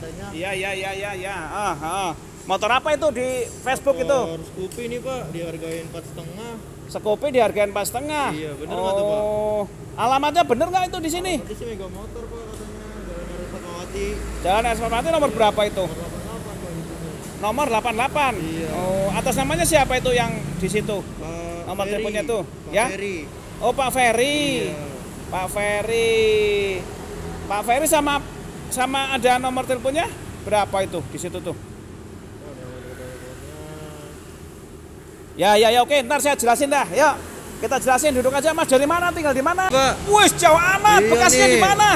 katanya. Iya. Motor apa itu di Facebook itu? Motor Scoopy ini Pak, dihargain 4,5. Scoopy dihargain 4,5. Iya, bener nggak tuh Pak? Alamatnya bener nggak itu di sini? Berarti sih Mega Motor Pak katanya, Jalan Harus Fatmawati. Jalan S. Fatmawati nomor berapa itu? Nomor 88 Pak di sini. Nomor 88. Iya. Oh, atas namanya siapa itu yang di situ? Pak Nomor Ferry. teleponnya tuh, Pak ya? Ferry. Oh, Pak Ferry. Iya. Pak Ferry. Pak Ferry sama ada nomor teleponnya? Berapa itu di situ tuh? Oh, nomor teleponnya. Ya, oke, ntar saya jelasin dah. Yuk, kita jelasin, duduk aja Mas. Dari mana? Tinggal di mana? Pak. Wih, jauh amat. Iya Bekasnya nih. di mana?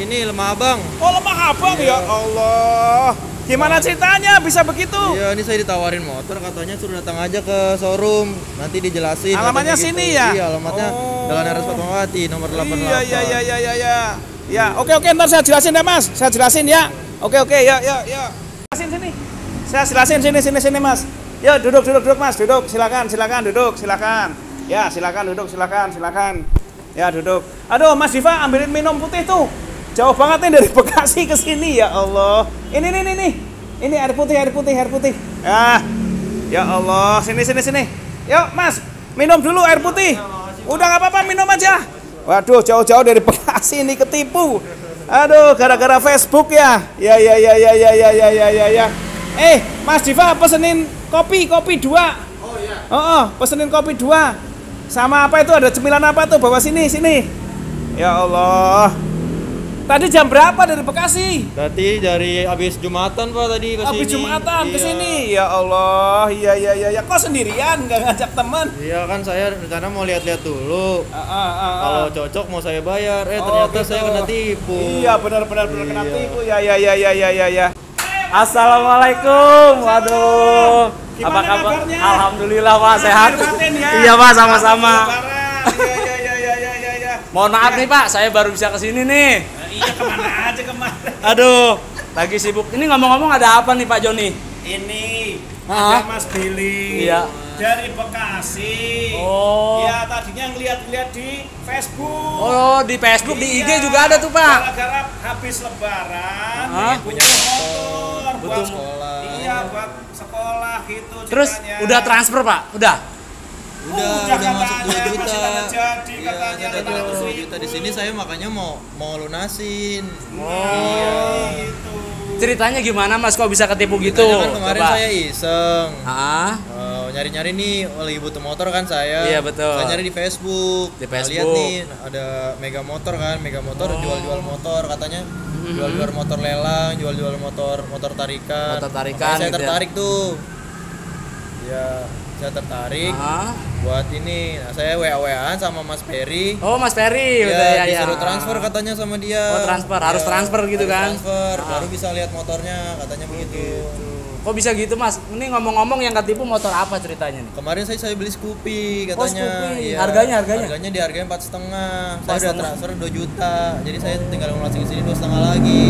Ini Lemah Abang. Oh, Lemah Abang. Iya. Ya Allah. Gimana ceritanya bisa begitu? Iya, ini saya ditawarin motor, katanya suruh datang aja ke showroom, nanti dijelasin. Alamatnya katanya sini gitu. ya? Iya, alamatnya Oh. Jalan Harus Fatmawati nomor 88. Iya. Ya, oke, ntar saya jelasin deh Mas. Saya jelasin ya. Oke, ya. Jelasin sini. Saya jelasin sini Mas. Ya, duduk Mas, duduk. Silakan duduk, silakan. Ya, silakan duduk, silakan. Ya, duduk. Aduh, Mas Diva ambilin minum putih tuh. Jauh banget nih dari Bekasi ke sini ya Allah. Ini air putih. Ah. Ya Allah, sini. Yuk, Mas, minum dulu air putih. Udah nggak apa-apa, minum aja. Waduh, jauh-jauh dari Bekasi ini ketipu. Aduh, gara-gara Facebook ya. Ya. Mas Diva pesenin kopi 2. Oh iya. Pesenin kopi 2. Sama apa itu, ada cemilan apa tuh? Bawa sini. Ya Allah. Tadi jam berapa dari Bekasi? Berarti dari habis Jumatan Pak tadi ke sini. Habis Jumatan ke Iya. sini. Ya Allah. Iya. Kok sendirian nggak ngajak teman? Iya kan, saya rencana mau lihat-lihat dulu. Kalau cocok mau saya bayar. Ternyata gitu. saya kena tipu. Iya, benar kena Iya. tipu. Ya. Assalamualaikum. Waduh. Gimana Apa kabar? kabarnya? Alhamdulillah Pak, sehat. Batin ya. Iya Pak, sama-sama. Iya. Mohon maaf nih Pak, saya baru bisa kesini nih. Iya, kemana aja kemarin. Aduh, lagi sibuk. Ini ngomong-ngomong ada apa nih Pak Joni? Ini Hah? ada Mas Billy. Iya. Dari Bekasi. Oh. Ya, tadinya ngeliat-ngeliat di Facebook. Oh, di Facebook, di IG Iya, juga ada tuh Pak. Gara-gara habis lebaran, Hah? punya motor buat Butuh sekolah. Iya, buat sekolah gitu. Terus ceritanya. udah transfer Pak? Udah? Udah masuk 2 katanya, juta. masih tanda jadi Iya, katanya ada 2 500.000. juta di sini, saya makanya mau lunasin. Iya, gitu. Ceritanya gimana Mas kok bisa ketipu gitu? Ceritanya kan kemarin Coba. saya iseng. Nyari-nyari nih, lagi butuh motor kan saya. Iya, betul. Saya nyari di Facebook. Di Nah, lihat Facebook. nih ada Mega Motor kan, Mega Motor jual-jual motor katanya. Jual-jual motor lelang, jual-jual motor tarikan. Motor tarikan Makanya saya gitu ya. tertarik tuh. Ya, saya tertarik buat ini. Nah, saya WA-WAan sama Mas Ferry. Oh Mas Ferry, Ya, disuruh transfer katanya sama dia. Oh, transfer. Harus transfer gitu harus kan? Transfer, baru bisa lihat motornya, katanya begitu. Kok bisa gitu Mas? Ini ngomong-ngomong yang ketipu motor apa ceritanya nih? Kemarin saya beli Scoopy katanya. Scoopy. Iya. Harganya? Harganya dihargain 4,5. Saya udah 4,5. transfer 2 juta. Jadi saya tinggal ngeluarin ke sini 2,5 lagi.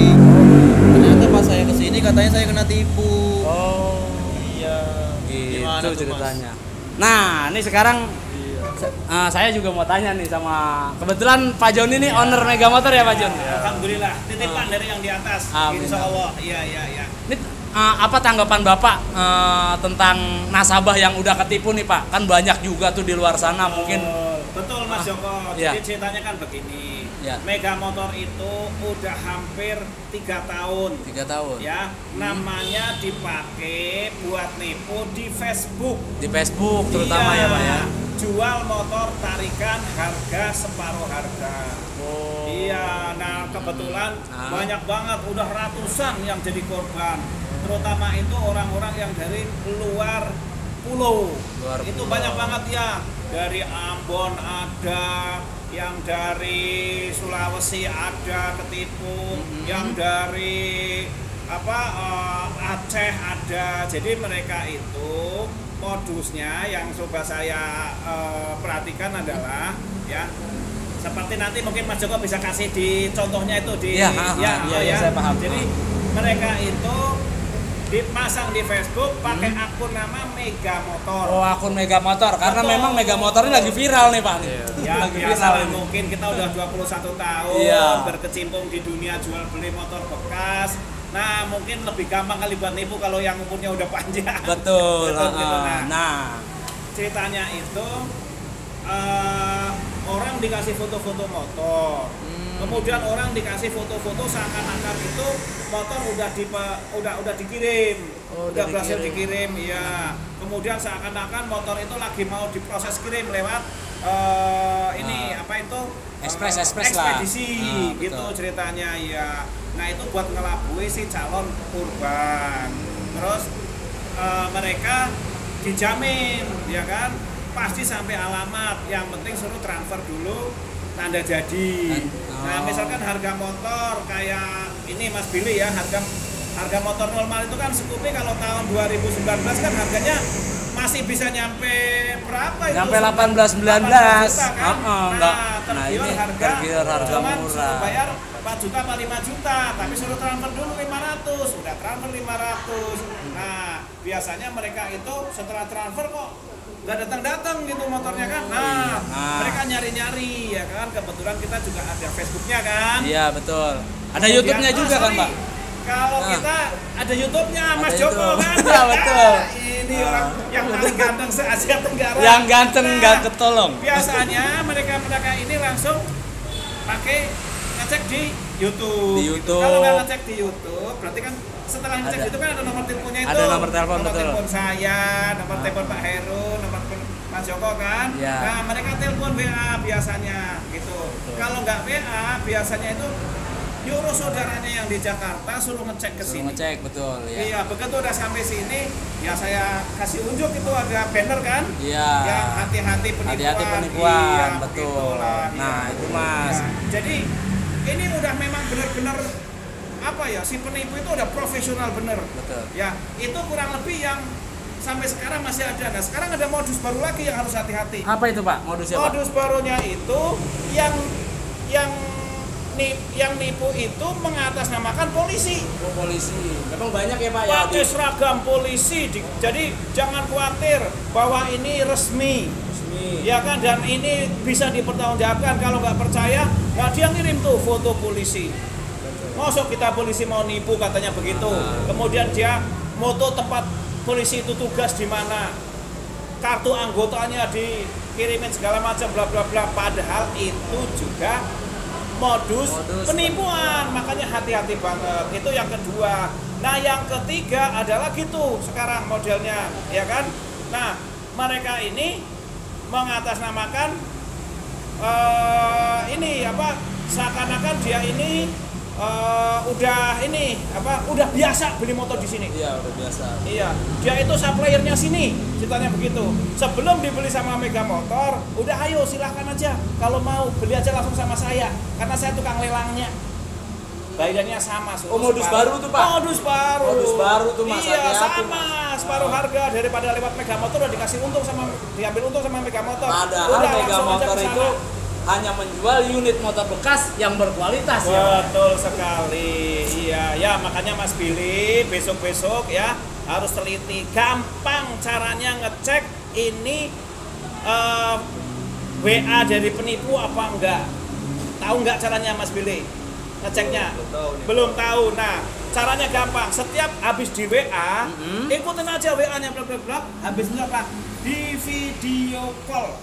Ternyata pas saya kesini katanya saya kena tipu. Oh, Iya. Gimana gitu tuh, ceritanya. Nah, ini sekarang saya juga mau tanya nih sama kebetulan Pak Joni nih owner Mega Motor ya Pak Joni. Alhamdulillah, titipan dari yang di atas. Amin. Insya Allah. Iya. Ini apa tanggapan Bapak tentang nasabah yang udah ketipu nih Pak? Kan banyak juga tuh di luar sana mungkin. Betul Mas Joko. Iya. Jadi ceritanya kan begini. Iya. Mega Motor itu udah hampir 3 tahun. 3 tahun. Ya, namanya dipakai buat nipu di Facebook. Di Facebook terutama Iya, ya Pak ya. Jual motor tarikan harga separuh harga. Oh. Iya, nah kebetulan banyak banget, udah ratusan yang jadi korban. Terutama itu orang-orang yang dari luar pulau. Itu pulau. banyak banget ya. Dari Ambon ada, yang dari Sulawesi ada ketipu, yang dari Aceh ada. Jadi mereka itu modusnya yang coba saya perhatikan adalah ya seperti nanti mungkin Mas Joko bisa kasih di contohnya itu di Iya, saya paham. Jadi mereka itu dipasang di Facebook pakai akun nama Mega Motor. Oh, akun Mega Motor karena Betul. memang Mega Motor ini lagi viral nih Pak. Ya Lagi biasa viral lah, ini. mungkin kita udah 21 tahun Iya. berkecimpung di dunia jual beli motor bekas. Nah, mungkin lebih gampang kali buat nipu kalau yang umurnya udah panjang. Betul. Gitu. Nah, ceritanya itu orang dikasih foto-foto motor. Kemudian orang dikasih foto-foto seakan-akan itu motor udah dikirim. Udah berhasil dikirim, iya. Kemudian seakan-akan motor itu lagi mau diproses kirim lewat ekspedisi gitu ceritanya ya. Nah, itu buat ngelabui si calon kurban. Terus mereka dijamin ya kan pasti sampai alamat, yang penting suruh transfer dulu tanda jadi. Nah, misalkan harga motor kayak ini Mas Billy ya, harga motor normal itu kan Scoopy kalau tahun 2019 kan harganya masih bisa nyampe berapa itu? Nyampe 18-19 juta kan? Nah, ini harga cuman murah. suruh bayar 4 juta apa 5 juta, tapi suruh transfer dulu 500, udah transfer 500. Nah, biasanya mereka itu setelah transfer kok nggak datang-datang gitu motornya kan. Nah, mereka nyari-nyari ya kan, kebetulan kita juga ada Facebooknya kan. Iya, betul. Ada YouTube-nya juga kan, Pak? Kalau kita ada YouTube-nya Mas Joko kan. Iya, betul. Ini orang yang paling ganteng se-Asia Tenggara. Yang ganteng nggak ketolong. Biasanya mereka ini langsung pakai ngecek di YouTube. Kalau nggak ngecek di YouTube, berarti kan setelah ngecek itu kan ada nomor teleponnya itu. Ada nomor telepon, betul. Telepon saya, nomor telepon Pak Heru, nomor telepon Mas Joko kan. Ya. Nah, mereka telepon WA biasanya gitu. Kalau nggak WA, biasanya itu nyuruh saudaranya yang di Jakarta suruh ngecek ke sini. Ngecek, betul ya. Iya, begitu udah sampai sini, ya saya kasih unjuk itu ada banner kan? Iya. Ya, hati-hati penipuan. Hati-hati penipuan, iya, betul. Begitulah, Nah, iya. itu Mas. Ya, jadi ini udah memang benar-benar apa ya, si penipu itu udah profesional bener. Betul. Ya, itu kurang lebih yang sampai sekarang masih ada. Nah, sekarang ada modus baru lagi yang harus hati-hati. Apa itu, Pak? Modusnya, Pak? Modus barunya itu yang nipu itu mengatasnamakan polisi. Polisi. Memang banyak ya, Pak ya. Pakai seragam polisi. Jadi jangan khawatir bahwa ini resmi. Ya kan, dan ini bisa dipertanggungjawabkan. Kalau nggak percaya, nggak dia ngirim tuh foto polisi. Masuk kita polisi mau nipu katanya begitu. Kemudian dia moto tempat polisi itu tugas di mana, kartu anggotanya dikirimin segala macam bla bla bla. Padahal itu juga modus penipuan. Makanya hati-hati banget. Itu yang kedua. Nah, yang ketiga adalah gitu sekarang modelnya, ya kan? Nah, mereka ini mengatasnamakan ini apa, seakan-akan dia ini udah biasa beli motor di sini. Iya, udah biasa. Iya, dia itu suppliernya sini, ceritanya begitu. Sebelum dibeli sama Mega Motor, udah ayo silahkan aja. Kalau mau beli aja langsung sama saya, karena saya tukang lelangnya. Bayarnya sama. Modus baru tuh, Pak. Modus baru. Modus baru tuh, Mas. Iya, Hati-hati, sama. Separuh harga daripada lewat Mega Motor udah dikasih untung diambil untung sama Mega Motor. Padahal Mega Motor itu hanya menjual unit motor bekas yang berkualitas. Betul sekali. Iya, ya makanya Mas Billy besok-besok ya harus teliti. Gampang caranya ngecek ini WA dari penipu apa enggak. Tahu enggak caranya Mas Billy? Ngeceknya? Belum tahu. Nah, caranya gampang. Setiap habis di WA, ikutin aja WA-nya bla bla bla. Habis itu apa? Di video call.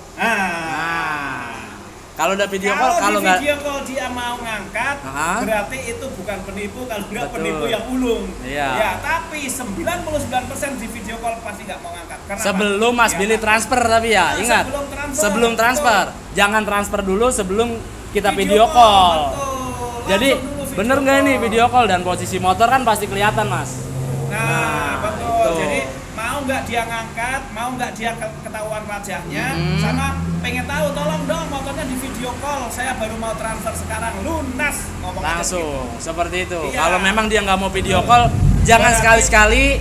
Kalau udah video call, kalau nggak video call dia mau ngangkat, berarti itu bukan penipu. Kalau nggak penipu yang ulung. Iya. Ya, tapi 99% di video call pasti nggak mau ngangkat. Karena sebelum Mas Billy transfer, tapi ya ingat, sebelum transfer, jangan transfer dulu sebelum kita video call. Jadi bener nggak ini video call, dan posisi motor kan pasti kelihatan, Mas. Nah, betul. Jadi mau nggak dia ngangkat, mau nggak dia ketahuan wajahnya, sama pengen tahu, tolong dong motornya di video call, saya baru mau transfer sekarang, lunas, ngomong langsung gitu. Seperti itu. Iya. Kalau memang dia nggak mau video call, jangan sekali-sekali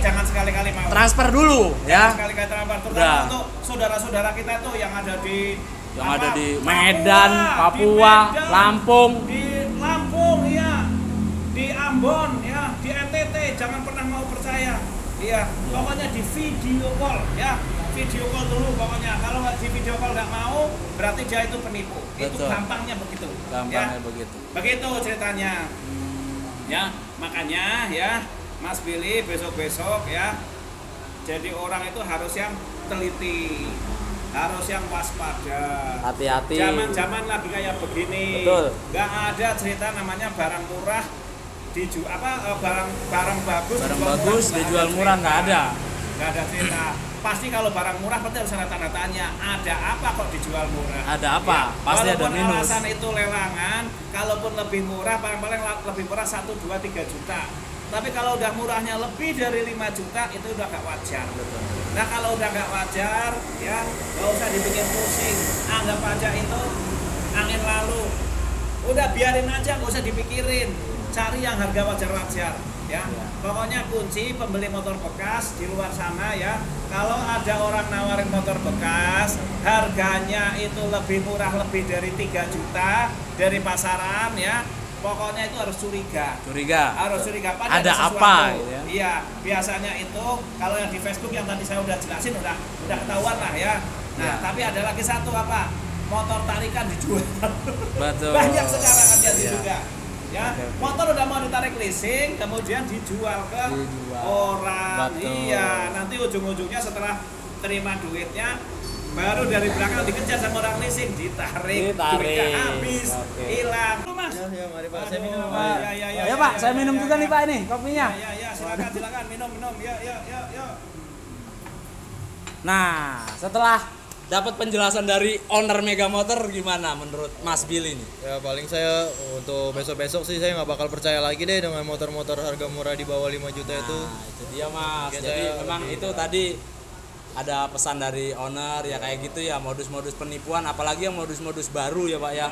mau transfer dulu, ya. Sekali-kali transfer, terutama untuk saudara-saudara kita tuh yang ada di Medan, Papua, Lampung. Di Lampung ya, di Ambon ya, di NTT, jangan pernah mau percaya. Iya, pokoknya di video call ya, video call dulu pokoknya. Kalau nggak di video call nggak mau, berarti dia itu penipu. Betul. Itu gampangnya begitu. Gampangnya ya. begitu. Begitu ceritanya. Ya, Makanya ya Mas Billy besok-besok ya, jadi orang itu harus yang teliti, harus yang waspada. Hati-hati. Zaman-zaman lagi kayak begini, Betul. nggak ada cerita namanya barang murah barang bagus dijual murah, nggak ada. Nggak ada cerita. Pasti kalau barang murah pasti harus ada tanda tanya. Ada apa kok dijual murah? Ada apa? Ya, Pasti ada walaupun minus. alasan itu lelangan, kalaupun lebih murah, paling lebih murah 1, 2, 3 juta. Tapi kalau udah murahnya lebih dari 5 juta itu udah gak wajar. Betul. Nah kalau udah gak wajar, ya nggak usah dibikin pusing. Anggap aja itu angin lalu. Udah biarin aja, nggak usah dipikirin. Cari yang harga wajar-wajar. Ya, pokoknya kunci pembeli motor bekas di luar sana ya. Kalau ada orang nawarin motor bekas, harganya itu lebih murah, lebih dari 3 juta dari pasaran ya. Pokoknya itu harus curiga. Harus curiga. Ada apa? Gitu ya? Iya, biasanya itu kalau yang di Facebook yang tadi saya udah jelasin udah ketahuan lah ya. Nah, tapi ada lagi satu apa? Motor tarikan dijual. Betul. Banyak sekarang hati-hati Iya. juga. Ya, motor udah mau ditarik leasing, kemudian dijual ke orang. Betul. Iya, nanti ujung-ujungnya setelah terima duitnya baru dari belakang dikejar sama orang leasing, ditarik. Duitnya habis, hilang. Lu Mas. Ya, mari Pak, saya minum. Ya Pak, saya minum juga nih Pak ini kopinya. Ya, silakan minum. Ya. Nah, setelah dapat penjelasan dari owner Mega Motor, gimana menurut Mas Billy ini? Ya paling saya untuk besok-besok sih saya nggak bakal percaya lagi deh dengan motor-motor harga murah di bawah 5 juta itu. Nah, itu dia Mas. Mungkin Jadi saya memang lebih- itu tadi ada pesan dari owner ya kayak gitu ya, modus-modus penipuan, apalagi yang modus-modus baru ya Pak ya.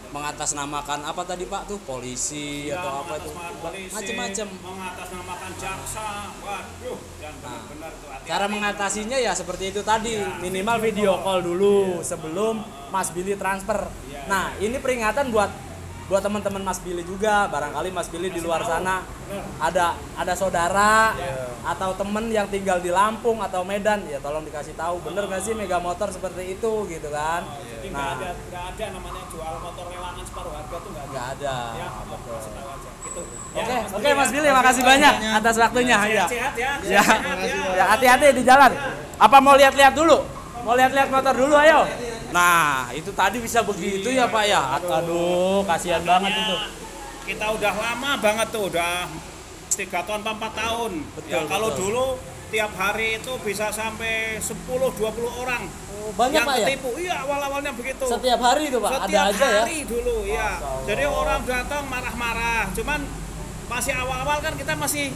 Mengatasnamakan apa tadi Pak tuh, polisi Ya, atau apa itu, macem-macem. mengatasnamakan jaksa. Waduh, dan benar-benar tuh hati-hati. Cara mengatasinya ya seperti itu tadi, minimal video call dulu sebelum Mas Billy transfer. Nah, ini peringatan buat teman-teman Mas Billy juga. Barangkali Mas Billy di luar sana ada saudara atau temen yang tinggal di Lampung atau Medan, ya tolong dikasih tahu bener nggak sih Mega Motor seperti itu gitu kan. Jadi Nah, nggak ada namanya jual motor relangan separuh harga tuh nggak ada. nggak ada. Ya, Betul. kasih tahu aja. Gitu. Oke Mas Billy, makasih banyak atas waktunya ya. Sehat ya. Ya, Sehat ya. ya hati-hati di jalan. Apa mau lihat-lihat dulu? Mau lihat-lihat motor dulu, ayo. Nah, itu tadi bisa begitu ya Pak ya. Aduh, kasihan banget itu. Kita udah lama banget tuh, udah 3 tahun 4 tahun. Betul, Kalau betul. dulu tiap hari itu bisa sampai 10-20 orang Banyak yang Pak ya? ketipu. Iya, awal-awalnya begitu. Setiap hari itu Pak, Setiap ada aja ya. hari dulu ya. Masya Allah. Jadi orang datang marah-marah. Cuman masih awal-awal kan kita masih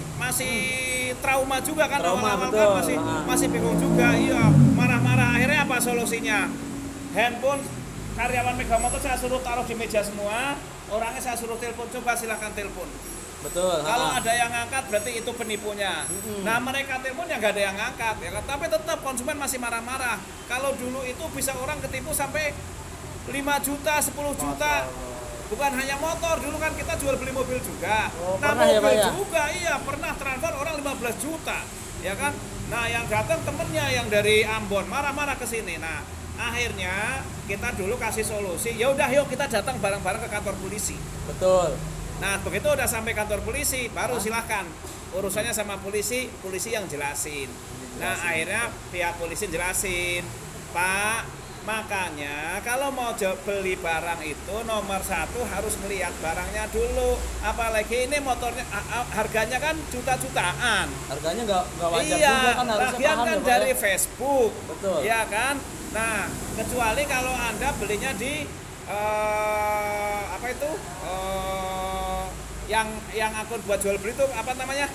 trauma juga kan, Trauma, awal-awal betul. kan masih bingung juga. Iya, marah-marah. Akhirnya apa solusinya? Handphone karyawan Mega Motor saya suruh taruh di meja semua. Orangnya saya suruh telepon, coba silakan telepon. Betul. Kalau ada yang ngangkat berarti itu penipunya. Nah mereka telepon ya nggak ada yang ngangkat ya kan. Tapi tetap konsumen masih marah-marah. Kalau dulu itu bisa orang ketipu sampai 5 juta, 10 juta. Bukan hanya motor, dulu kan kita jual beli mobil juga. Nah pernah ya, mobil Pak, ya? juga iya pernah transfer orang 15 juta, ya kan. Nah yang datang temennya yang dari Ambon marah-marah ke sini. Nah akhirnya kita dulu kasih solusi. Ya udah yuk kita datang bareng-bareng ke kantor polisi. Betul. Nah begitu udah sampai kantor polisi baru silahkan urusannya sama polisi yang jelasin. Nah akhirnya pihak polisi jelasin, Pak, makanya kalau mau beli barang itu nomor 1 harus melihat barangnya dulu. Apalagi ini motornya harganya kan juta-jutaan. Harganya nggak wajar Iya, juga kan, harusnya lagian paham kan ya Pak dari ya? Facebook. Betul. Ya kan. Nah kecuali kalau Anda belinya di apa itu yang akun buat jual beli itu apa namanya,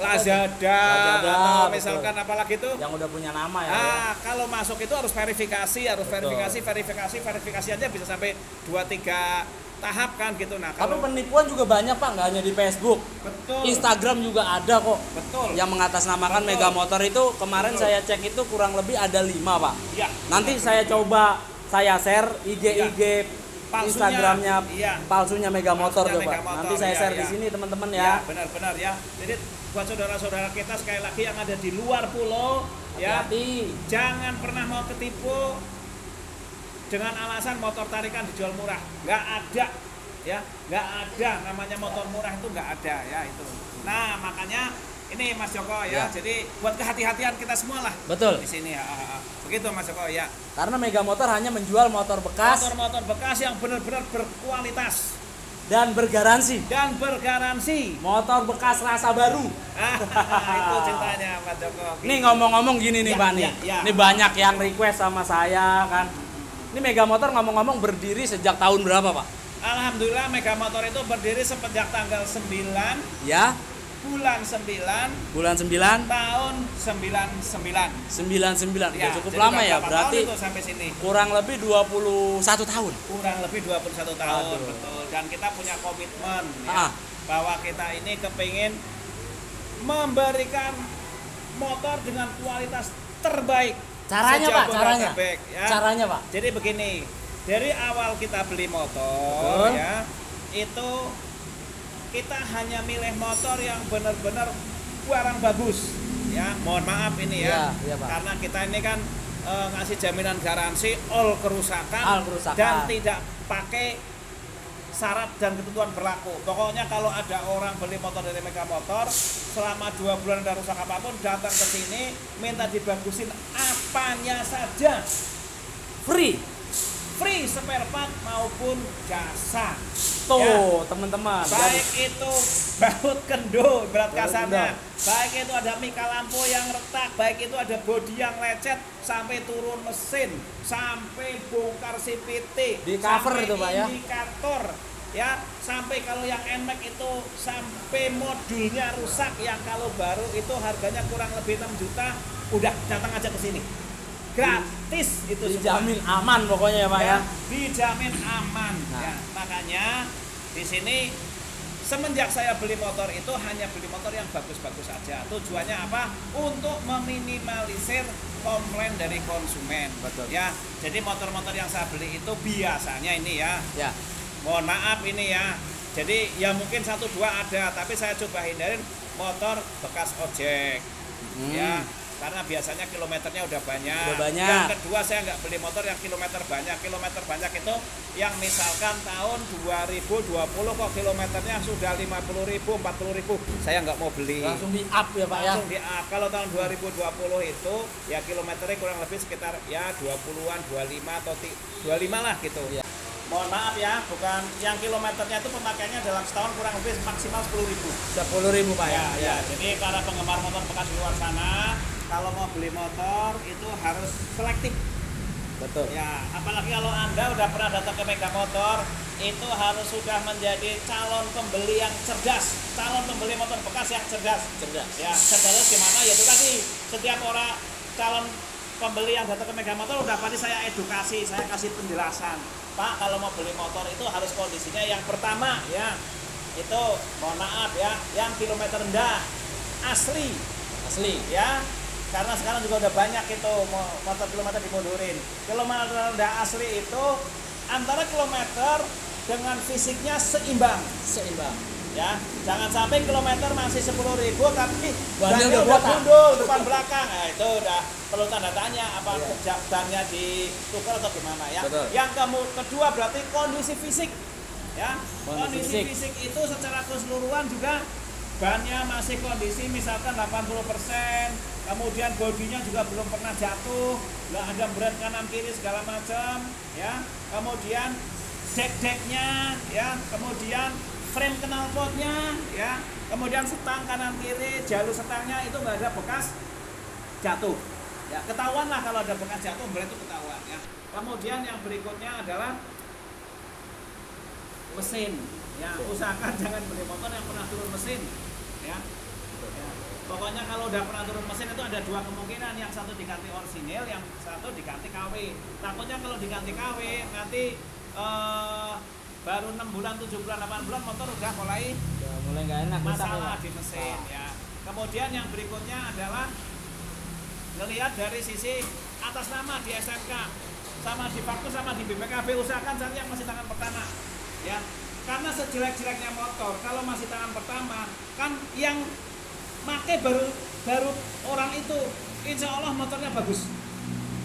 Lazada atau betul. misalkan apalagi itu Yang udah punya nama ya. kalau masuk itu harus verifikasi verifikasi aja bisa sampai 2-3 tahap kan gitu. Nah Tapi kalau penipuan juga banyak Pak, nggak hanya di Facebook. betul Instagram juga ada kok. betul Yang mengatasnamakan Betul. Mega Motor itu kemarin Betul. saya cek itu kurang lebih ada 5 Pak. ya Nanti saya coba saya share IG Palsunya, Instagramnya iya. palsunya Mega Motor Palsunya tuh Pak. Mega Motor, Nanti saya iya, share iya. di sini teman-teman ya ya. benar-benar ya. Jadi buat saudara-saudara kita sekali lagi yang ada di luar pulau ya, Hati-hati. jangan pernah mau ketipu dengan alasan motor tarikan dijual murah. Nggak ada. ya, nggak ada namanya motor murah itu nggak ada ya itu. Nah makanya ini Mas Joko ya, jadi buat kehati-hatian kita semua lah. Betul. Di sini ya. Begitu Mas Joko ya. Karena Mega Motor hanya menjual motor bekas Motor-motor bekas yang benar-benar berkualitas dan bergaransi. Motor bekas rasa baru. Itu ceritanya Mas Joko. Nih ngomong-ngomong gini nih Ya, Pak nih. ya. Ini banyak yang request sama saya kan. Ini Mega Motor ngomong-ngomong berdiri sejak tahun berapa Pak? Alhamdulillah Mega Motor itu berdiri semenjak tanggal 9 Ya, bulan 9 bulan 9 tahun 99. 99. Udah cukup jadi lama udah ya, berapa berarti tahun itu sampai sini. kurang lebih 21 tahun. Kurang lebih 21 tahun, Aduh. betul. Dan kita punya komitmen Ah. ya, bahwa kita ini kepingin memberikan motor dengan kualitas terbaik. Caranya Pak, caranya. Jabodetabek, ya. Caranya Pak. Jadi begini, dari awal kita beli motor Betul. ya, itu kita hanya milih motor yang benar-benar barang bagus ya. Mohon maaf ini ya, Iya, Pak. karena kita ini kan ngasih jaminan garansi all kerusakan, All kerusakan. dan tidak pakai syarat dan ketentuan berlaku. Pokoknya kalau ada orang beli motor dari Mega Motor selama 2 bulan ada rusak apapun, datang ke sini minta dibagusin apanya saja, Free. free spare part maupun jasa. Tuh, Ya. teman-teman. Baik itu baut kendo berat Baut kasarnya, kendo. baik itu ada mika lampu yang retak, baik itu ada bodi yang lecet, sampai turun mesin, sampai bongkar CVT, Di cover sampai itu, Pak, ya? indikator, ya, sampai kalau yang NMAX itu sampai modulnya rusak, yang kalau baru itu harganya kurang lebih 6 juta, udah datang aja ke sini. Gratis itu semua. Dijamin aman pokoknya ya Pak ya. Dijamin aman. Nah. Ya, makanya di sini semenjak saya beli motor itu hanya beli motor yang bagus-bagus saja. Tujuannya apa? Untuk meminimalisir komplain dari konsumen. Betul. Ya, jadi motor-motor yang saya beli itu biasanya ini ya. Ya. Mohon maaf ini ya. Jadi ya mungkin 1-2 ada, tapi saya coba hindarin motor bekas ojek. Ya, karena biasanya kilometernya udah banyak. Udah banyak. Yang kedua, saya nggak beli motor yang kilometer banyak. Kilometer banyak itu yang misalkan tahun 2020 kok kilometernya sudah 50.000, 40.000, saya nggak mau beli. Langsung di up ya Pak ya. Langsung di up. Kalau tahun 2020 itu ya kilometernya kurang lebih sekitar ya 20-an, 25 atau 25 lah gitu. Iya. Mohon maaf ya, bukan yang kilometernya itu pemakaiannya dalam setahun kurang lebih maksimal 10.000. 10.000 Pak ya. Ya, jadi para penggemar motor bekas di luar sana, kalau mau beli motor itu harus selektif. Betul. Ya, apalagi kalau Anda udah pernah datang ke Mega Motor, itu harus sudah menjadi calon pembeli yang cerdas, calon pembeli motor bekas yang cerdas. Cerdas. Ya, cerdas gimana? Ya itu tadi, setiap orang calon pembeli yang datang ke Mega Motor udah pasti saya edukasi, saya kasih penjelasan. Pak, kalau mau beli motor itu harus kondisinya yang pertama ya, itu mohon maaf ya, yang kilometer rendah, asli ya, karena sekarang juga udah banyak itu motor kilometer dimundurin. Kilometer rendah asli itu antara kilometer dengan fisiknya seimbang ya, jangan sampai kilometer masih 10.000 tapi bannya udah gundul depan belakang. Nah, itu udah perlu tanda tanya, apa bannya ditukar atau gimana ya. Betul. Yang kedua berarti kondisi fisik ya, Kondisi fisik itu secara keseluruhan juga bannya masih kondisi misalkan 80%, kemudian bodinya juga belum pernah jatuh, nggak ada berat kanan kiri segala macam ya, kemudian dek-deknya ya, kemudian frame knalpotnya ya, kemudian setang kanan kiri, jalur setangnya itu nggak ada bekas jatuh ya, ketahuan lah kalau ada bekas jatuh, berarti itu ketahuan ya. Kemudian yang berikutnya adalah mesin ya, usahakan jangan beli motor yang pernah turun mesin ya. Ya. Pokoknya kalau udah pernah turun mesin itu ada dua kemungkinan, yang satu diganti orsinil, yang satu diganti KW. Takutnya kalau diganti KW nanti baru 6 bulan, 7 bulan, 8 bulan motor udah mulai nggak enak masalah di mesin ya. Kemudian yang berikutnya adalah ngelihat dari sisi atas nama di SMK sama di faktur sama di BPKB, usahakan cari yang masih tangan pertama ya, karena sejelek-jeleknya motor kalau masih tangan pertama kan yang make baru orang itu insya Allah motornya bagus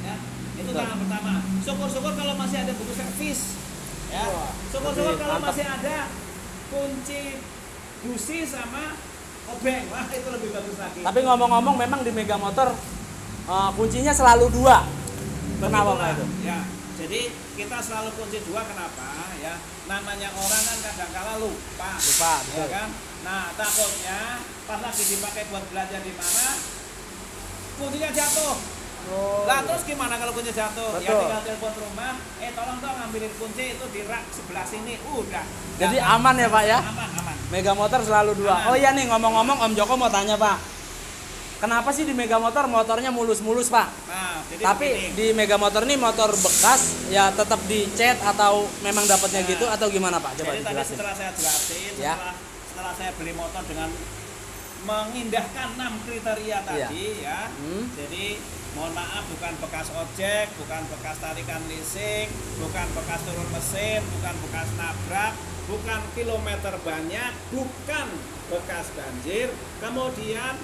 ya, itu tangan pertama. Syukur-syukur kalau masih ada buku servis Ya. Wah, Syukur-syukur lebih kalau mantap. masih ada kunci busi sama obeng, wah itu lebih bagus lagi. Tapi ngomong-ngomong memang di Mega Motor kuncinya selalu 2. Kenapa Pak itu? Ya, jadi kita selalu kunci 2 kenapa? Ya, namanya orang kan kadang-kala lupa. Lupa, Ya betul. kan? Nah, takutnya pas lagi dipakai buat belanja di mana, kuncinya jatuh. Lah terus gimana kalau kunci jatuh? Ya Betul. tinggal telepon rumah, tolong dong ambilin kunci itu di rak sebelah sini. Udah. Jadi Nggak aman ya Pak ya? Aman, aman. Mega Motor selalu 2. Aman. Oh iya nih ngomong-ngomong Om Joko mau tanya Pak. Kenapa sih di Mega Motor motornya mulus-mulus Pak? Nah, jadi Tapi begini. di Mega Motor ini motor bekas ya tetap dicat atau memang dapatnya Nah, gitu atau gimana Pak? Coba jadi tadi dijelasin. setelah saya jelasin, Ya. setelah saya beli motor dengan mengindahkan 6 kriteria tadi ya. Jadi mohon maaf bukan bekas ojek, bukan bekas tarikan leasing, bukan bekas turun mesin, bukan bekas nabrak, bukan kilometer banyak, bukan bekas banjir. Kemudian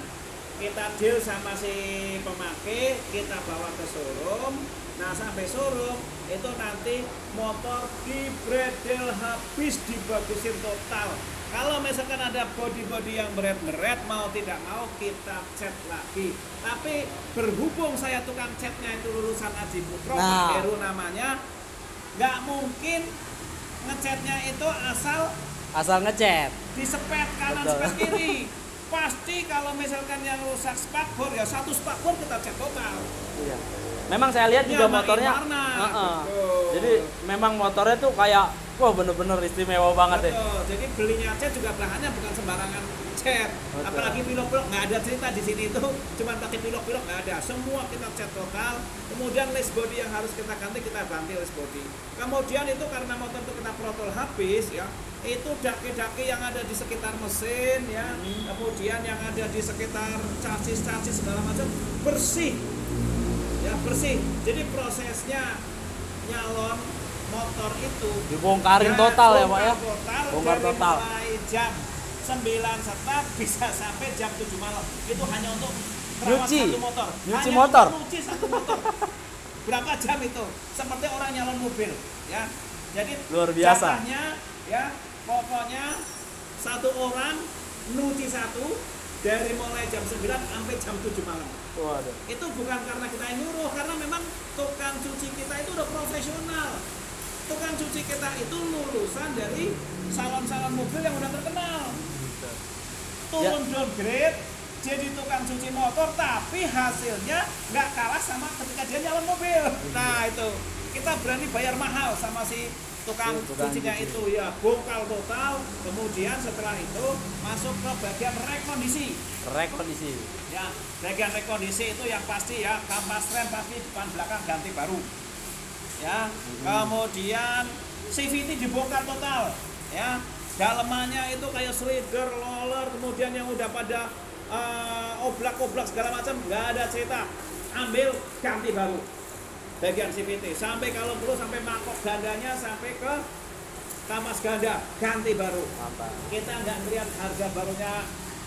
kita deal sama si pemakai, kita bawa ke showroom. Nah sampai showroom itu nanti motor di bredel habis, dibagusin total. Kalau misalkan ada body-body yang beret-beret, mau tidak mau kita cat lagi. Tapi berhubung saya tukang catnya itu lulusan Aji Putro, Nah. Pak Heru namanya, nggak mungkin ngecatnya itu asal ngecat. disepet kanan Betul. sepet kiri. Pasti kalau misalkan yang rusak spakbor ya satu spakbor kita cat total. Iya. Memang saya lihat juga Nyamain motornya. warna. Heeh. Betul. Jadi memang motornya tuh kayak wah bener-bener istimewa banget deh. Betul. Jadi belinya cat juga bahannya bukan sembarangan cat. Betul. Apalagi pilok-pilok nggak ada cerita di sini itu cuma pakai pilok-pilok nggak ada. Semua kita cat total. Kemudian lace body yang harus kita ganti lace body. Kemudian itu karena motor itu kita protol habis ya. Itu daki-daki yang ada di sekitar mesin ya. Kemudian yang ada di sekitar chassis segala macam bersih. Ya bersih. Jadi prosesnya nyalon motor itu Dibongkarin total ya Pak ya. Bongkar dari total. mulai jam 9 start bisa sampai jam 7 malam. Itu hanya untuk merawat Nyuci. satu motor. Nyuci Hanya motor. untuk nyuci satu motor. Berapa jam itu? Seperti orang nyalon mobil, ya. Jadi Luar biasa. jatahnya, ya, pokoknya satu orang nyuci satu dari mulai jam 9 sampai jam 7 malam. Waduh. Itu bukan karena kita yang nyuruh, karena memang tukang cuci kita itu udah profesional. Tukang cuci kita itu lulusan dari salon-salon mobil yang udah terkenal. Turun downgrade jadi tukang cuci motor, tapi hasilnya nggak kalah sama ketika dia nyalon mobil. Nah itu kita berani bayar mahal sama si tukang Tukang cucinya cuci. itu ya, bongkar total. Kemudian setelah itu masuk ke bagian rekondisi. Rekondisi. Ya, bagian rekondisi itu yang pasti ya, kampas rem pasti depan belakang ganti baru. Ya, kemudian CVT dibongkar total. Ya, dalemannya itu kayak slider, roller, kemudian yang udah pada oblak-oblak segala macam nggak ada cerita. Ambil ganti baru. Bagian CVT sampai kalau perlu sampai mangkok gandanya sampai ke kampas ganda ganti baru. Mantap. Kita nggak melihat harga barunya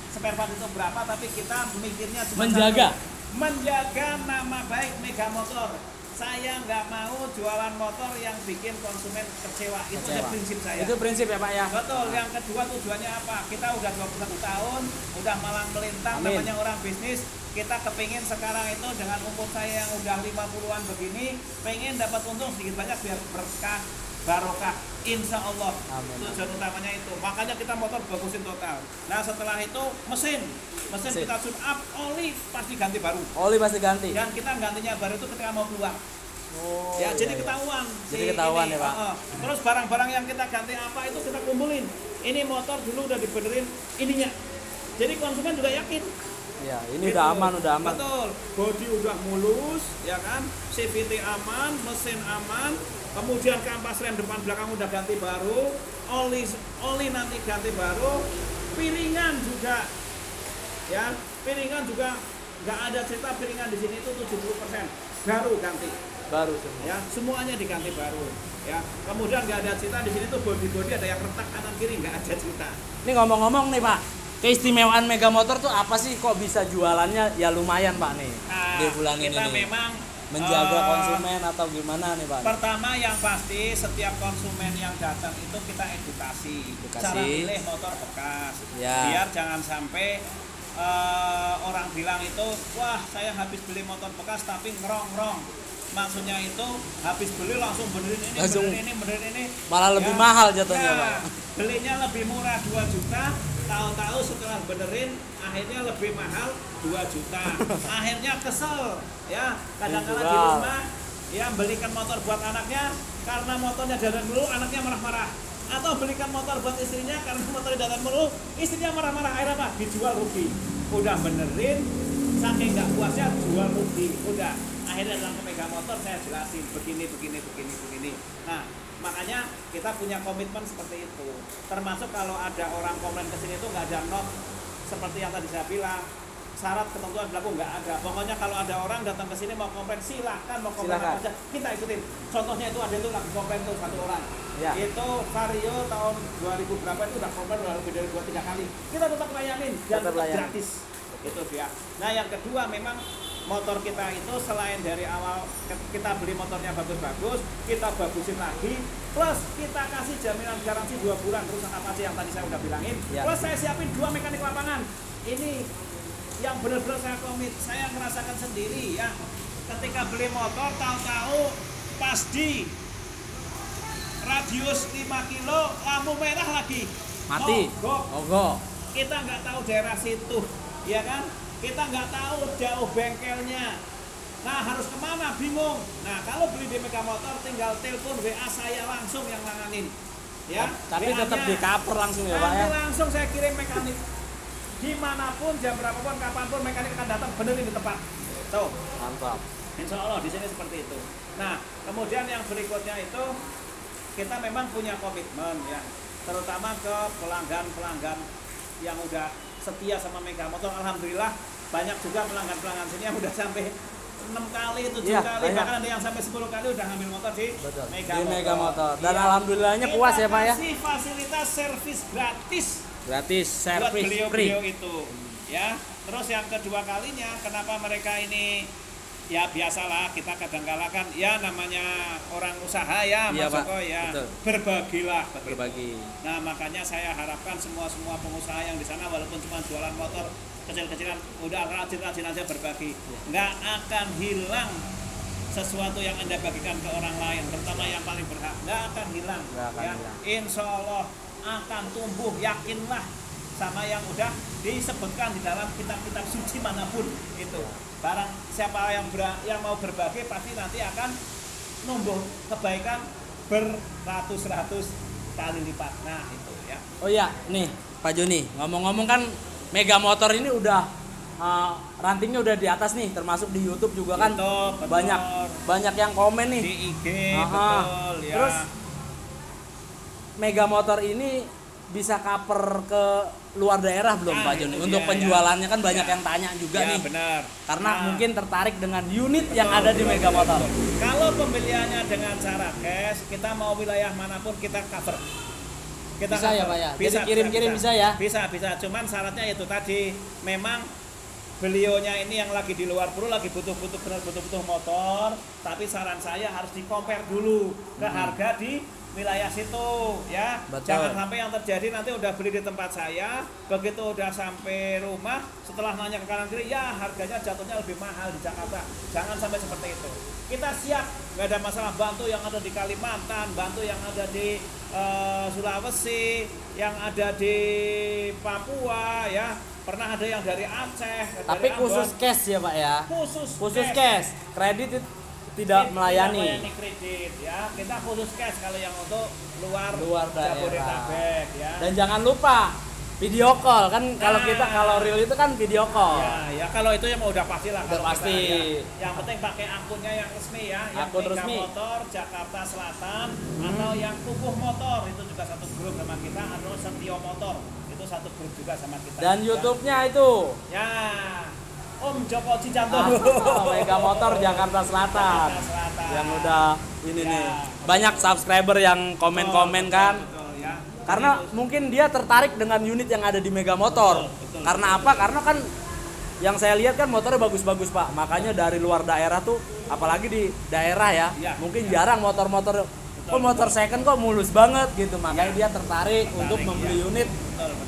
spare part itu berapa, tapi kita mikirnya cuma Menjaga. satu, menjaga nama baik Mega Motor. Saya nggak mau jualan motor yang bikin konsumen kecewa. Itu aja Kecewa. prinsip saya. Itu prinsip ya Pak ya. Betul. Yang kedua tujuannya apa? Kita udah 21 tahun, udah malang melintang, Amin. namanya orang bisnis. Kita kepingin sekarang itu dengan umur saya yang udah 50-an begini, pengen dapat untung sedikit banyak biar berkah, barokah. Insya Allah. Amin. Tujuan utamanya itu. Makanya kita motor bagusin total. Nah setelah itu mesin kita tune up, oli pasti ganti baru. Oli pasti ganti. Dan kita gantinya baru itu ketika mau keluar. Oh, Ya, iya, jadi iya. ketahuan. Jadi ketahuan ya, Pak. Terus barang-barang yang kita ganti apa itu kita kumpulin. Ini motor dulu udah dibenerin ininya. Jadi konsumen juga yakin. Ya, ini Gitu. udah aman. Betul. Bodi udah mulus, ya kan? CVT aman, mesin aman. Kemudian kampas rem depan belakang udah ganti baru. Oli nanti ganti baru. Piringan juga. Ya, piringan juga nggak ada cerita piringan di sini itu 70% baru ganti. Baru semua. Ya, semuanya diganti baru. Ya, kemudian nggak ada cerita di sini tuh bodi ada yang retak kanan kiri, nggak ada cerita. Ini ngomong-ngomong nih Pak, keistimewaan Mega Motor tuh apa sih kok bisa jualannya ya lumayan Pak nih Nah, di bulan ini kita nih. memang menjaga konsumen atau gimana nih Pak? Pertama yang pasti setiap konsumen yang datang itu kita edukasi. Cara pilih motor bekas. Ya. Biar jangan sampai orang bilang itu, wah saya habis beli motor bekas tapi ngerong-ngerong. Maksudnya itu habis beli langsung benerin ini, benerin ini. Malah lebih mahal jatuhnya Pak. Belinya lebih murah 2 juta, tahu-tahu setelah benerin akhirnya lebih mahal 2 juta. Akhirnya kesel ya, kadang-kadang di rumah ya belikan motor buat anaknya karena motornya jalan dulu, anaknya marah-marah. Atau belikan motor buat istrinya karena motornya jalan dulu, istrinya marah-marah. Akhirnya apa? Dijual rugi. Udah benerin, saking nggak puasnya jual rugi. Udah, akhirnya datang ke Mega Motor saya jelasin begini. Nah, makanya kita punya komitmen seperti itu. Termasuk kalau ada orang komplain ke sini itu nggak ada not seperti yang tadi saya bilang. Syarat ketentuan berlaku nggak ada. Pokoknya kalau ada orang datang ke sini mau komplain, silahkan mau komplain apa aja, kita ikutin. Contohnya itu ada itu lagi komplain tuh 1 orang. Ya. Itu Vario tahun 2000 berapa itu udah komplain udah lebih dari 2-3 kali. Kita tetap layanin dan tetap gratis. Itu dia. Nah yang kedua memang motor kita itu selain dari awal kita beli motornya bagus-bagus, kita bagusin lagi, plus kita kasih jaminan garansi 2 bulan rusak apa sih yang tadi saya udah bilangin. Ya. Plus saya siapin 2 mekanik lapangan. Ini yang benar-benar saya komit, saya merasakan sendiri ya. Ketika beli motor tahu-tahu pas di radius 5 kilo lampu merah lagi mati. Mogok. Kita nggak tahu daerah situ, ya kan? Kita nggak tahu jauh bengkelnya. Nah harus kemana? Bingung. Nah kalau beli di Mega Motor tinggal telepon WA saya langsung yang nanganin. Ya. Tapi tetap di cover langsung ya Pak ya. Langsung saya kirim mekanik. Dimanapun, jam berapapun, kapanpun mekanik akan datang benerin di tempat. Tuh. Mantap. Insya Allah di sini seperti itu. Nah kemudian yang berikutnya itu kita memang punya komitmen ya, terutama ke pelanggan yang udah setia sama Mega Motor. Alhamdulillah banyak juga pelanggan sini yang udah sampai 6 kali, 7 kali, banyak. Bahkan ada yang sampai 10 kali udah ngambil motor di Mega Motor. Dan ya, alhamdulillahnya puas ya Pak ya. Kita kasih fasilitas servis gratis servis beliau itu ya. Terus yang kedua kalinya kenapa mereka ini ya biasalah kita kadang-kala kan ya namanya orang usaha ya Mas Joko ya. Betul. Berbagilah berbagi. Nah makanya saya harapkan semua pengusaha yang di sana walaupun cuma jualan motor kecil-kecilan udah rajin aja berbagi. Nggak akan hilang sesuatu yang Anda bagikan ke orang lain, terutama yang paling berhak, nggak akan hilang. Insya Allah akan tumbuh, yakinlah sama yang udah disebutkan di dalam kitab-kitab suci manapun itu. Barang siapa yang mau berbagi pasti nanti akan numbuh kebaikan beratus-ratus kali lipat. Nah itu ya. Oh iya, nih Pak Joni, ngomong-ngomong kan Mega Motor ini udah rantingnya udah di atas nih, termasuk di YouTube juga kan. Betul, banyak yang komen nih di IG. Betul ya. Terus Mega Motor ini bisa cover ke luar daerah belum Pak Joni? Untuk penjualannya kan banyak yang tanya juga nih. Benar. Karena mungkin tertarik dengan unit yang ada di Mega Motor. Kalau pembeliannya dengan cara cash, kita mau wilayah manapun kita cover. Kita bisa cover. Ya Pak ya? Bisa, jadi kirim-kirim bisa ya? Bisa. Cuman syaratnya itu tadi, memang beliaunya ini yang lagi di luar perlu lagi butuh motor, tapi saran saya harus di-compare dulu ke harga di wilayah situ ya. Betul. Jangan sampai yang terjadi nanti udah beli di tempat saya, begitu udah sampai rumah setelah nanya ke kanan kiri ya harganya jatuhnya lebih mahal di Jakarta. Jangan sampai seperti itu. Kita siap, nggak ada masalah, bantu yang ada di Kalimantan, bantu yang ada di Sulawesi, yang ada di Papua ya. Pernah ada yang dari Aceh. Tapi dari khusus cash ya Pak ya. Khusus cash. Kredit tidak melayani kredit ya. Kita khusus cash kalau yang untuk luar Jabodetabek ya. Dan jangan lupa video call kan. Kalau kita kalau real itu kan video call. Ya kalau itu yang udah pasti lah. Udah pasti. Yang penting pakai akunnya yang resmi ya. Akun yang resmi. Motor Jakarta Selatan atau yang Kukuh Motor itu juga satu grup sama kita, atau Setio Motor itu satu grup juga sama kita. Dan YouTube-nya itu ya Om Joko Cijanto. Mega Motor Jakarta Selatan. Yang udah ini nih. Banyak subscriber yang komen-komen kan. Betul, ya. Karena mungkin dia tertarik dengan unit yang ada di Mega Motor. Betul. Karena apa? Karena kan yang saya lihat kan motornya bagus-bagus Pak, makanya dari luar daerah tuh, apalagi di daerah ya, Iya, mungkin iya. jarang motor-motor, kok motor second kok mulus banget gitu, makanya dia tertarik untuk membeli iya. unit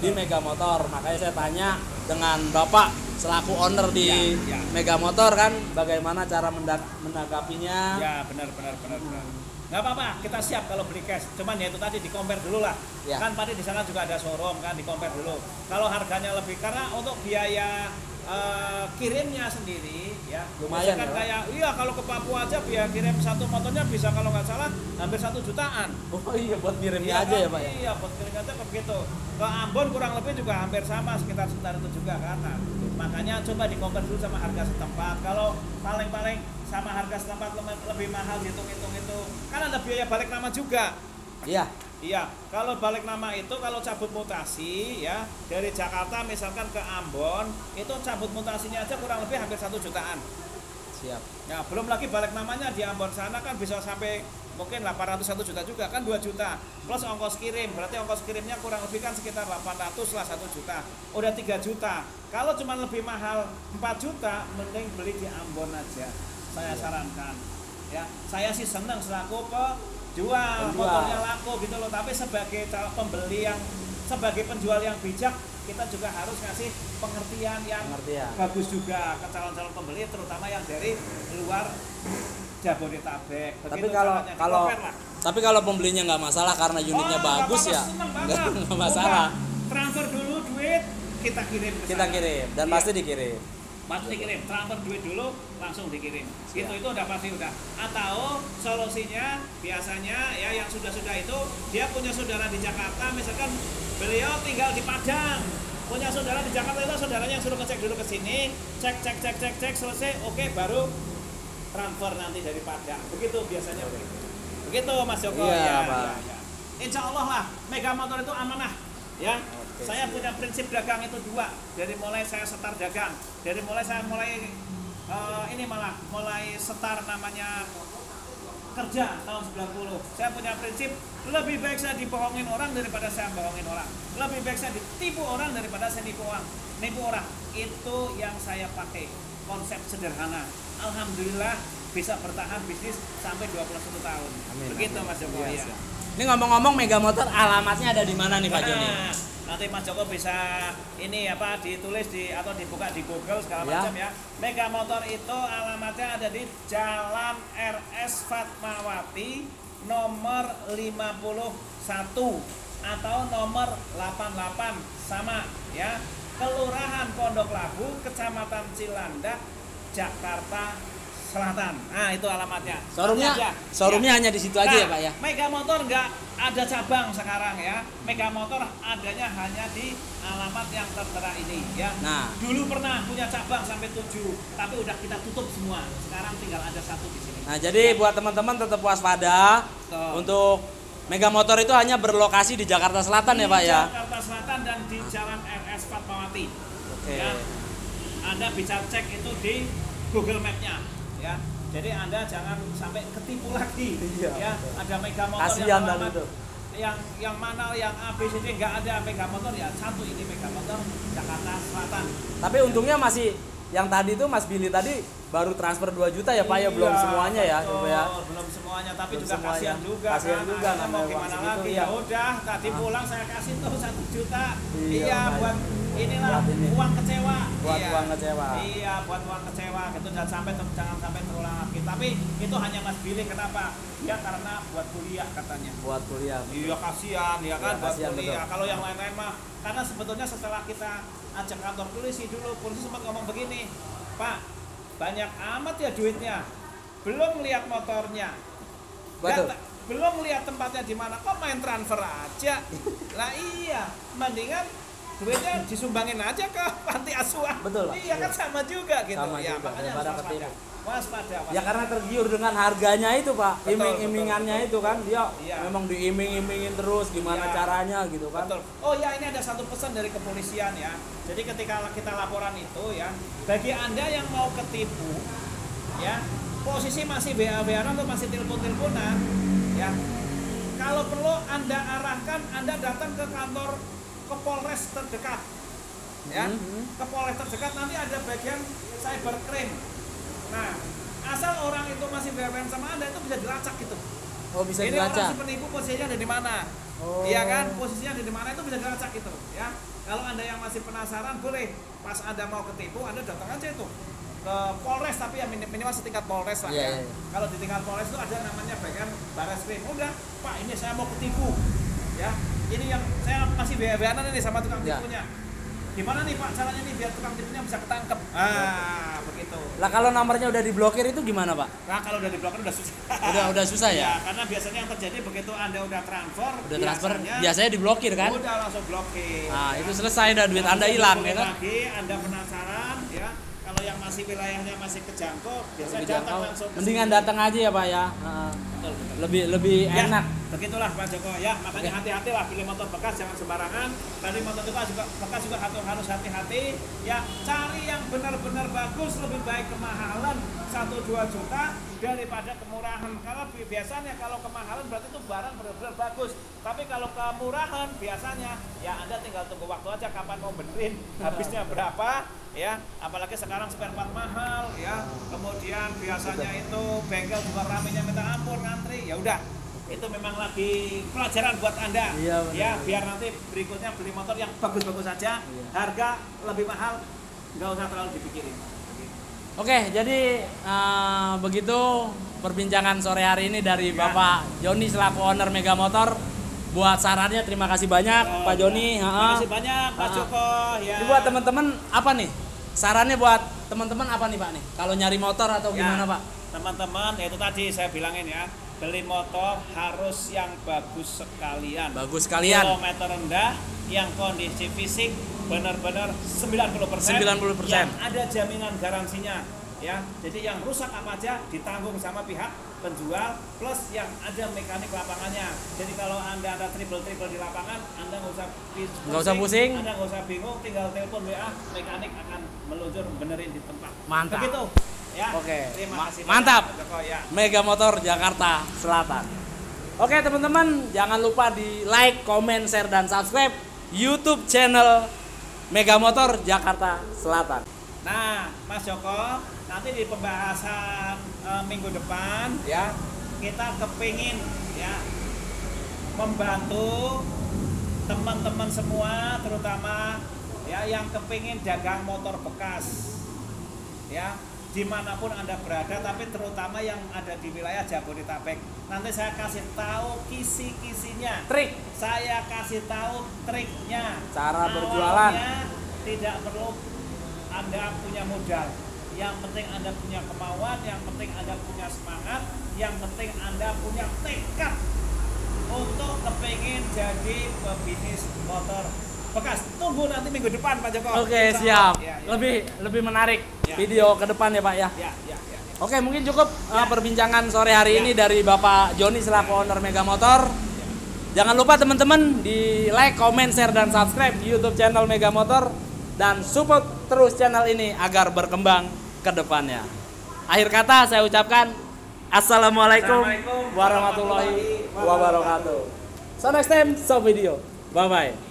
di Mega Motor. Makanya saya tanya dengan Bapak selaku owner di Iya, iya. Mega Motor kan, bagaimana cara menanggapinya? Ya benar. Nggak apa-apa, kita siap kalau beli cash. Cuman ya itu tadi di compare dulu lah. Ya. Kan tadi di sana juga ada showroom kan, di compare dulu. Kalau harganya lebih, karena untuk biaya kirimnya sendiri ya. Lumayan misalkan ya, Pak? kayak iya kalau ke Papua aja biaya kirim satu motornya bisa kalau nggak salah hampir 1 jutaan. Oh iya, buat ngirimnya Iya aja kan? ya Pak ya? Iya, buat kirim aja begitu. Ke Ambon kurang lebih juga hampir sama, sekitar itu juga kan. Nah, makanya coba di compare dulu sama harga setempat. Kalau paling-paling sama harga setempat lebih mahal hitung-hitung itu kan ada biaya balik nama juga. Iya. Iya, kalau balik nama itu kalau cabut mutasi ya dari Jakarta misalkan ke Ambon itu cabut mutasinya aja kurang lebih hampir 1 jutaan. Siap. Ya, belum lagi balik namanya di Ambon sana kan bisa sampai mungkin 800 1 juta juga kan 2 juta. Plus ongkos kirim, berarti ongkos kirimnya kurang lebih kan sekitar 800 lah 1 juta. Udah 3 juta. Kalau cuma lebih mahal 4 juta, mending beli di Ambon aja. Saya sarankan. Ya, saya sih senang selaku jual motornya laku gitu loh, tapi sebagai pembeli yang sebagai penjual yang bijak kita juga harus ngasih pengertian yang bagus juga ke calon-calon pembeli terutama yang dari luar Jabodetabek. Tapi kalau pembelinya nggak masalah karena unitnya bagus ya nggak masalah. Transfer dulu duit kita kirim ke Kita sana. kirim dan Iya. pasti dikirim. Pasti dikirim, transfer duit dulu langsung dikirim. Siap. Itu udah pasti udah. Atau solusinya biasanya ya yang sudah itu dia punya saudara di Jakarta, misalkan beliau tinggal di Padang. Punya saudara di Jakarta itu saudaranya yang suruh ngecek dulu ke sini, cek selesai, oke baru transfer nanti dari Padang. Begitu biasanya begitu. Begitu Mas Joko Iya, ya, Pak. ya. Insya Allah lah Mega Motor itu amanah ya. Oke, Saya siap. punya prinsip dagang itu 2. Dari mulai saya setar dagang, saya mulai setar namanya kerja tahun 90. Saya punya prinsip lebih baik saya dibohongin orang daripada saya bohongin orang. Lebih baik saya ditipu orang daripada saya nipu orang. Itu yang saya pakai. Konsep sederhana. Alhamdulillah bisa bertahan bisnis sampai 21 tahun. Amin, Begitu amin. Mas Joko Iya, ya. siap. Ini ngomong-ngomong Mega Motor alamatnya ada di mana nih Pak Joni? Nah, nanti Mas Joko bisa ditulis atau dibuka di Google segala Ya. macam ya. Mega Motor itu alamatnya ada di Jalan RS Fatmawati nomor 51 atau nomor 88 sama ya. Kelurahan Pondok Labu, Kecamatan Cilandak, Jakarta Selatan. Nah, itu alamatnya. Showroomnya hanya di situ aja ya Pak ya? Mega Motor nggak ada cabang sekarang ya. Mega Motor adanya hanya di alamat yang tertera ini ya. Nah. Dulu pernah punya cabang sampai 7, tapi udah kita tutup semua. Sekarang tinggal ada 1 di sini. Nah jadi buat teman-teman tetap waspada. Betul. Untuk Mega Motor itu hanya berlokasi di Jakarta Selatan ya Pak ya? Jakarta Selatan dan di Jalan RS Fatmawati. Oke. Ya. Anda bisa cek itu di Google Map-nya ya. Jadi Anda jangan sampai ketipu lagi. Iya. Ya, ada Mega Motor Kasihan yang dan alamat itu. yang mana yang A B C D nggak ada Mega Motor ya. Satu ini Mega Motor Jakarta Selatan. Tapi untungnya masih yang tadi tuh Mas Billy tadi baru transfer 2 juta ya Pak ya, belum Iya, semuanya ya, betul. ya. Belum semuanya, tapi Belum juga semuanya. kasihan juga. Kasihan kan. juga, Akhirnya namanya mau uang gimana segitu, lagi? iya. Ya udah, tadi pulang saya kasih tuh 1 juta. Iya, Iya, makanya. buat inilah Buat ini. uang kecewa. Buat Iya. uang kecewa. Iya, buat uang kecewa gitu, jangan sampai terulang lagi. Tapi itu hanya Mas Billy, kenapa? Ya karena buat kuliah katanya. Buat kuliah. Iya kasihan ya kan Iya, buat kasihan, kuliah. betul. Kalau yang lain-lain mah karena sebetulnya setelah kita ajak kantor polisi dulu, polisi sempat ngomong begini, Pak, banyak amat ya duitnya, belum lihat motornya, Betul. belum lihat tempatnya di mana, kok main transfer aja? Lah iya, mendingan duitnya disumbangin aja ke panti asuhan. Betul, Pak. Iya kan sama juga gitu. Sama ya juga, makanya daripada harus ketipu. waspada. Ya karena tergiur dengan harganya itu Pak, Betul, iming-imingannya betul, itu kan dia Iya. memang diiming-imingin terus gimana Iya. caranya gitu kan. Betul. Oh ya, ini ada satu pesan dari kepolisian ya. Jadi ketika kita laporan itu ya, bagi Anda yang mau ketipu ya, posisi masih BA-BA atau masih telepon-teleponan ya. Kalau perlu Anda arahkan, Anda datang ke kantor ke Polres terdekat. ya. Ke Polres terdekat nanti ada bagian cybercrime. Nah, asal orang itu masih BBM sama Anda itu bisa dilacak gitu. Oh, bisa Ini dilacak. orang si penipu posisinya ada di mana? Oh. Iya kan? Posisinya ada di mana itu bisa dilacak gitu, ya. Kalau Anda yang masih penasaran boleh pas Anda mau ketipu Anda datang aja itu ke Polres, tapi ya minimal setingkat Polres lah Iya, ya. iya. Kalau di tingkat Polres itu ada namanya bagian Barreskrim. Udah, Pak, ini saya mau ketipu. Ya, ini yang saya masih BBM-an ini sama tukang Ya. tipunya. Gimana nih Pak caranya nih biar tukang tipunya bisa ketangkep? Begitu. Lah kalau nomornya udah diblokir itu gimana, Pak? Nah, kalau udah diblokir udah susah. Udah susah ya? Ya, karena biasanya yang terjadi begitu Anda udah transfer, Biasanya diblokir kan? udah langsung blokir. Nah, itu selesai dah duit Anda hilang ya kan? Lagi Anda penasaran ya, kalau yang masih wilayahnya masih kejangkau, biasanya Lebih datang jangkau. langsung ke Mendingan sini. datang aja ya, Pak ya. Heeh. Betul, betul. Lebih Ya, enak. begitulah Pak Joko ya, makanya hati-hati lah pilih motor bekas, jangan sembarangan. Tadi motor bekas juga harus hati-hati ya, cari yang benar-benar bagus, lebih baik kemahalan 1-2 juta daripada kemurahan. Kalau biasanya kalau kemahalan berarti itu barang benar-benar bagus, tapi kalau kemurahan biasanya ya Anda tinggal tunggu waktu aja kapan mau benerin, habisnya berapa ya, apalagi sekarang spare part mahal ya, kemudian biasanya itu bengkel juga ramenya minta ampun, ngantri. Ya udah, itu memang lagi pelajaran buat Anda. Iya, benar. Ya, biar nanti berikutnya beli motor yang bagus-bagus saja, harga lebih mahal, nggak usah terlalu dipikirin. Oke, jadi begitu perbincangan sore hari ini dari Bapak Joni selaku owner Mega Motor. Buat sarannya terima kasih banyak Pak Joni. Terima kasih banyak Pak Joko ya. Ini buat teman-teman apa nih? Sarannya buat teman-teman apa nih Pak nih? Kalau nyari motor atau gimana Pak? Teman-teman, ya itu tadi saya bilangin ya, beli motor harus yang bagus sekalian. Bagus sekalian. Kilometer rendah, yang kondisi fisik benar-benar 90%. 90%. Yang ada jaminan garansinya. Ya, jadi yang rusak apa aja ditanggung sama pihak penjual, plus yang ada mekanik lapangannya. Jadi kalau Anda ada triple di lapangan, Anda nggak usah pusing, Anda nggak usah bingung, tinggal telepon WA, mekanik akan meluncur benerin di tempat. Mantap. Begitu. Ya. Oke. Terima kasih. Mantap. Pak Joko, ya. Mega Motor Jakarta Selatan. Oke teman-teman, jangan lupa di like, comment, share, dan subscribe YouTube channel Mega Motor Jakarta Selatan. Nah, Mas Joko, nanti di pembahasan minggu depan ya, kita kepingin ya membantu teman-teman semua, terutama ya yang kepingin dagang motor bekas ya, dimanapun Anda berada, tapi terutama yang ada di wilayah Jabodetabek. Nanti saya kasih tahu kisi-kisinya, Trik. saya kasih tahu triknya, Cara berjualan. Awalnya tidak perlu Anda punya modal, yang penting Anda punya kemauan, yang penting Anda punya semangat, yang penting Anda punya tekad untuk kepingin jadi pebisnis motor bekas. Tunggu nanti minggu depan Pak Joko. Oke, Insya siap. Allah. Ya. Lebih menarik Ya. video ke depan ya Pak ya. Ya. Oke, mungkin cukup perbincangan sore hari ini dari Bapak Joni selaku owner Mega Motor. Jangan lupa teman-teman di like, comment, share, dan subscribe di YouTube channel Mega Motor, dan support terus channel ini agar berkembang ke depannya. Akhir kata saya ucapkan Assalamualaikum warahmatullahi wabarakatuh. So next time, so video. Bye bye.